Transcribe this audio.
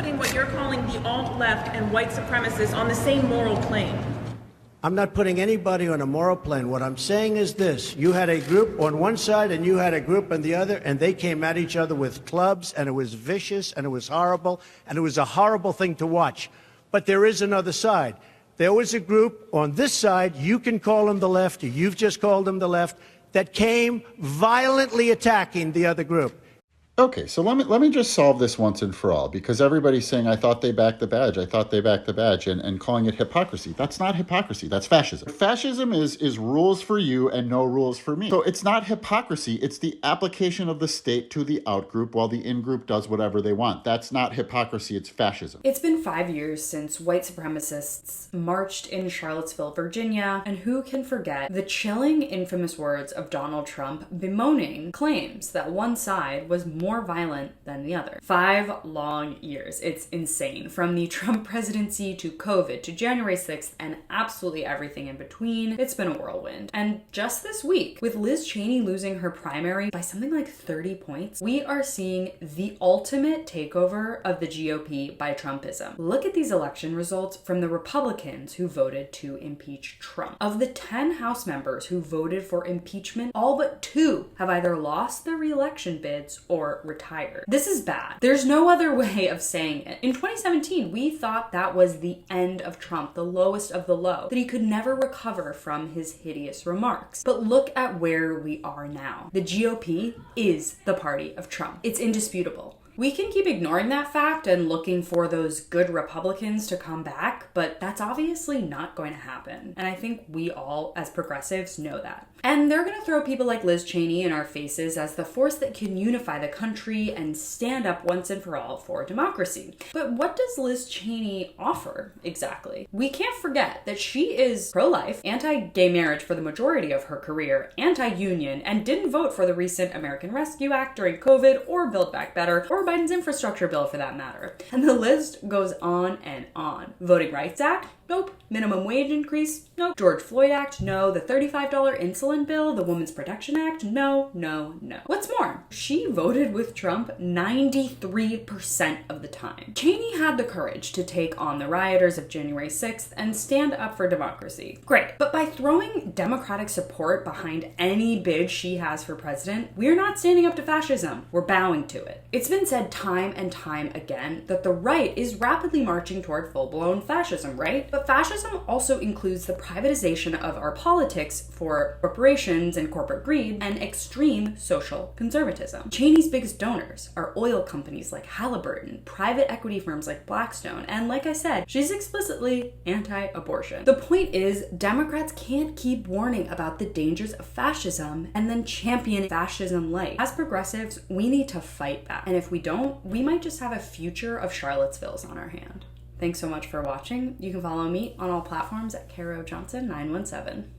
putting what you're calling the alt-left and white supremacists on the same moral plane. I'm not putting anybody on a moral plane. What I'm saying is this. You had a group on one side and you had a group on the other, and they came at each other with clubs, and it was vicious, and it was horrible, and it was a horrible thing to watch. But there is another side. There was a group on this side, you can call them the left, or you've just called them the left, that came violently attacking the other group. Okay, so let me just solve this once and for all, because everybody's saying, I thought they backed the badge, and calling it hypocrisy. That's not hypocrisy, that's fascism. Fascism is rules for you and no rules for me. So it's not hypocrisy, it's the application of the state to the out-group while the in-group does whatever they want. That's not hypocrisy, it's fascism. It's been 5 years since white supremacists marched in Charlottesville, Virginia, and who can forget the chilling, infamous words of Donald Trump bemoaning claims that one side was more violent than the other. 5 long years. It's insane. From the Trump presidency to COVID to January 6th and absolutely everything in between, it's been a whirlwind. And just this week, with Liz Cheney losing her primary by something like 30 points, we are seeing the ultimate takeover of the GOP by Trumpism. Look at these election results from the Republicans who voted to impeach Trump. Of the 10 House members who voted for impeachment, all but 2 have either lost their re-election bids or retired. This is bad. There's no other way of saying it. In 2017, we thought that was the end of Trump, the lowest of the low, that he could never recover from his hideous remarks. But look at where we are now. The GOP is the party of Trump. It's indisputable. We can keep ignoring that fact and looking for those good Republicans to come back, but that's obviously not going to happen. And I think we all, as progressives, know that. And they're going to throw people like Liz Cheney in our faces as the force that can unify the country and stand up once and for all for democracy. But what does Liz Cheney offer exactly? We can't forget that she is pro-life, anti-gay marriage for the majority of her career, anti-union, and didn't vote for the recent American Rescue Act during COVID or Build Back Better or Biden's infrastructure bill for that matter. And the list goes on and on. Voting Rights Act? Nope. Minimum wage increase? Nope. George Floyd Act? No. The $35 insulin bill? The Women's Protection Act? No, no, no. What's more, she voted with Trump 93% of the time. Cheney had the courage to take on the rioters of January 6th and stand up for democracy. Great. But by throwing Democratic support behind any bid she has for president, we're not standing up to fascism. We're bowing to it. It's been said time and time again that the right is rapidly marching toward full-blown fascism, right? But fascism also includes the privatization of our politics for corporations and corporate greed and extreme social conservatism. Cheney's biggest donors are oil companies like Halliburton, private equity firms like Blackstone, and like I said, she's explicitly anti-abortion. The point is, Democrats can't keep warning about the dangers of fascism and then champion fascism light. As progressives, we need to fight back. And if we don't, we might just have a future of Charlottesvilles on our hand. Thanks so much for watching. You can follow me on all platforms at Caro Johnson 917.